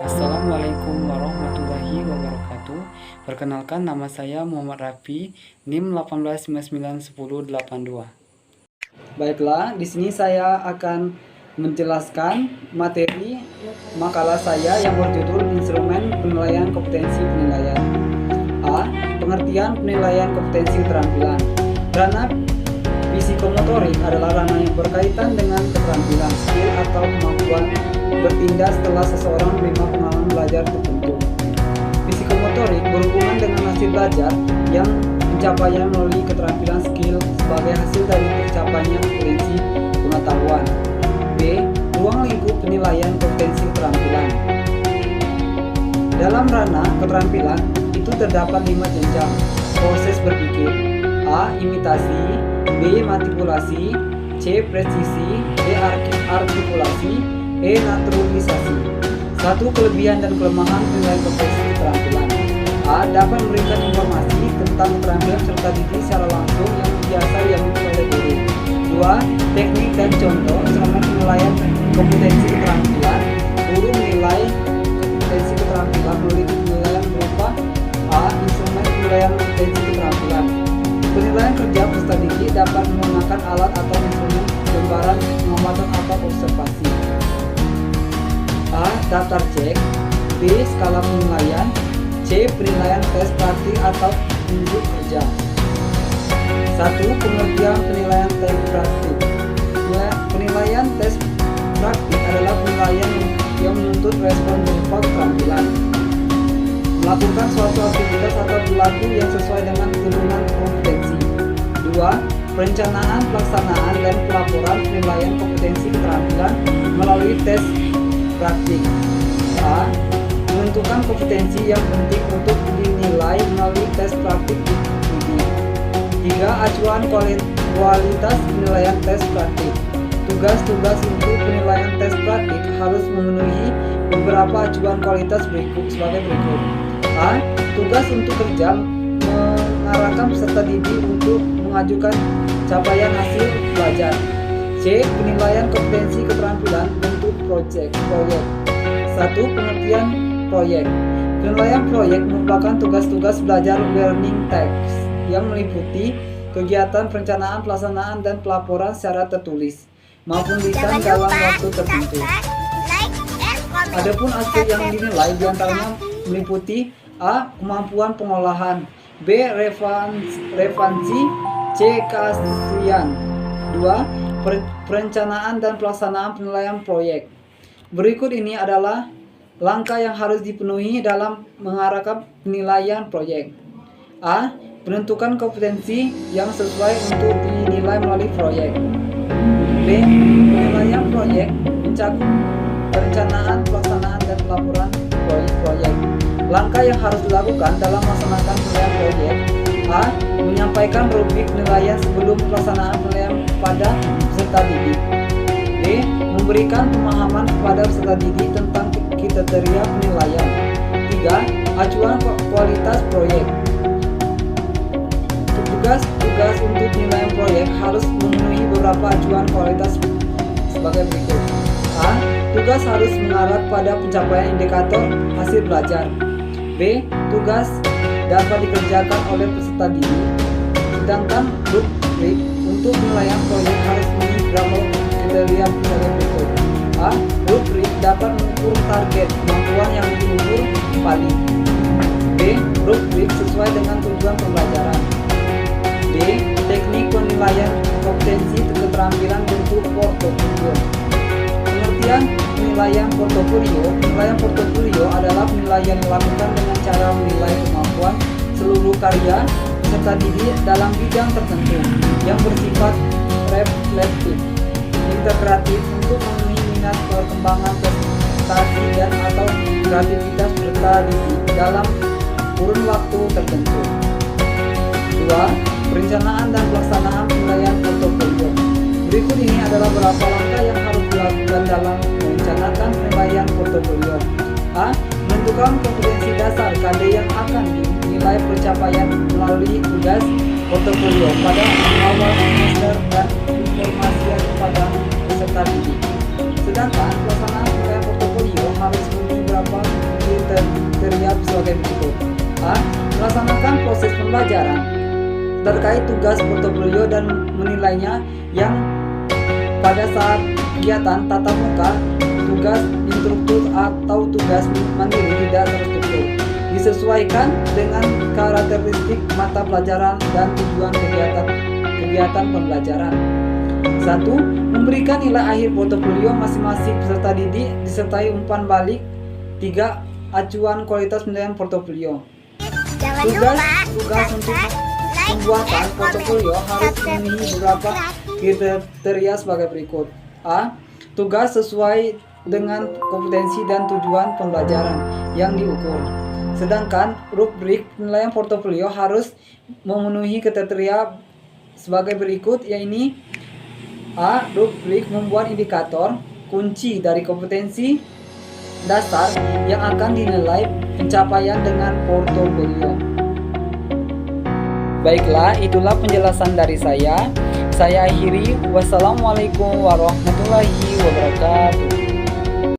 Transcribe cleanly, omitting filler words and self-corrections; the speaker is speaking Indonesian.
Assalamualaikum warahmatullahi wabarakatuh. Perkenalkan, nama saya Muhammad Rafi, NIM 18991082. Baiklah, di sini saya akan menjelaskan materi makalah saya yang berjudul Instrumen Penilaian Kompetensi Penilaian. A. Pengertian penilaian kompetensi keterampilan. Ranah psikomotorik adalah ranah yang berkaitan dengan keterampilan, skill atau kemampuan bertindak setelah seseorang menerima pengalaman belajar tertentu. Psikomotorik berhubungan dengan hasil belajar yang pencapaian melalui keterampilan skill sebagai hasil dari tercapainya kompetensi pengetahuan. B. Ruang lingkup penilaian kompetensi keterampilan. Dalam ranah keterampilan itu terdapat 5 jenjang proses berpikir. A. Imitasi, B. Manipulasi, C. Presisi, D. Artikulasi, E. Naturalisasi. Satu kelebihan dan kelemahan penilaian kompetensi keterampilan. A. Dapat memberikan informasi tentang keterampilan serta diri secara langsung yang biasa dimiliki oleh guru. 2. Teknik dan contoh instrumen penilaian kompetensi keterampilan. Guru menilai kompetensi keterampilan melalui penilaian berupa A. Instrumen penilaian kompetensi keterampilan. Penilaian kerja peserta didik dapat menggunakan alat atau instrumen gambaran, pengamatan atau observasi. A. Daftar cek, B. Skala penilaian, C. Penilaian tes praktik atau unjuk kerja. 1. Pengertian penilaian tes praktik. Penilaian tes praktik adalah penilaian yang menuntut respon berupa keterampilan melakukan suatu aktivitas atau perilaku yang sesuai dengan turunan kompetensi. 2. Perencanaan, pelaksanaan, dan pelaporan penilaian kompetensi keterampilan melalui tes praktik. A. Menentukan kompetensi yang penting untuk dinilai melalui tes praktik ini. 3. Acuan kualitas penilaian tes praktik. Tugas-tugas untuk penilaian tes praktik harus memenuhi beberapa acuan kualitas sebagai berikut. A. Tugas untuk kerja mengarahkan peserta didik untuk mengajukan capaian hasil belajar. C. Penilaian kompetensi keterampilan bentuk proyek. 1. Pengertian proyek. Penilaian proyek merupakan tugas-tugas belajar learning tasks yang meliputi kegiatan perencanaan, pelaksanaan, dan pelaporan secara tertulis maupun lisan dalam waktu tertentu. Adapun aspek yang dinilai diantaranya meliputi A. Kemampuan pengolahan, B. Relevansi, C. keaslian. 2. Perencanaan dan pelaksanaan penilaian proyek. Berikut ini adalah langkah yang harus dipenuhi dalam mengarahkan penilaian proyek. A. Menentukan kompetensi yang sesuai untuk dinilai melalui proyek. B. Penilaian proyek mencakup perencanaan, pelaksanaan, dan pelaporan proyek. Langkah yang harus dilakukan dalam melaksanakan penilaian proyek. A. Menyampaikan rubrik penilaian sebelum pelaksanaan penilaian pada peserta didik. B. Memberikan pemahaman kepada peserta didik tentang kriteria penilaian. 3. Acuan kualitas proyek. Tugas untuk penilaian proyek harus memenuhi beberapa acuan kualitas sebagai berikut. A. Tugas harus mengarah pada pencapaian indikator hasil belajar. B. Tugas dapat dikerjakan oleh peserta didik. Sedangkan rubrik untuk penilaian proyek harus memenuhi beberapa kriteria sebagai berikut. A. Rubrik dapat mengukur target kemampuan yang diukur kembali. B. Rubrik sesuai dengan tujuan pembelajaran. D. Teknik penilaian kompetensi keterampilan bentuk portofolio. Pengertian penilaian portofolio. Penilaian portofolio adalah penilaian yang dilakukan dengan cara menilai kemampuan seluruh karya peserta didik dalam bidang tertentu yang bersifat reflektif, integratif untuk memenuhi minat, perkembangan prestasi dan atau kreativitas peserta didik dalam kurun waktu tertentu. 2. Perencanaan dan pelaksanaan penilaian portofolio. Berikut ini adalah beberapa langkah yang harus dilakukan dalam merencanakan penilaian portofolio. A. Menentukan kompetensi dasar KD yang akan dinilai pencapaian melalui tugas portofolio pada awal semester dan informasi kepada peserta didik. Sedangkan pelaksanaan sebagai berikut. A. Melaksanakan proses pembelajaran terkait tugas portofolio dan menilainya yang pada saat kegiatan tatap muka, tugas instruktur atau tugas mandiri tidak terstruktur, disesuaikan dengan karakteristik mata pelajaran dan tujuan kegiatan pembelajaran. 1. Memberikan nilai akhir portofolio masing-masing peserta didik disertai umpan balik. 3. Acuan kualitas penilaian portofolio. Tugas untuk pembuatan portofolio harus memenuhi beberapa kriteria sebagai berikut. A. Tugas sesuai dengan kompetensi dan tujuan pembelajaran yang diukur. Sedangkan rubrik penilaian portofolio harus memenuhi kriteria sebagai berikut, yaitu A. Rubrik membuat indikator kunci dari kompetensi dasar yang akan dinilai pencapaian dengan portofolio. Baiklah, itulah penjelasan dari saya. Saya akhiri. Wassalamualaikum warahmatullahi wabarakatuh.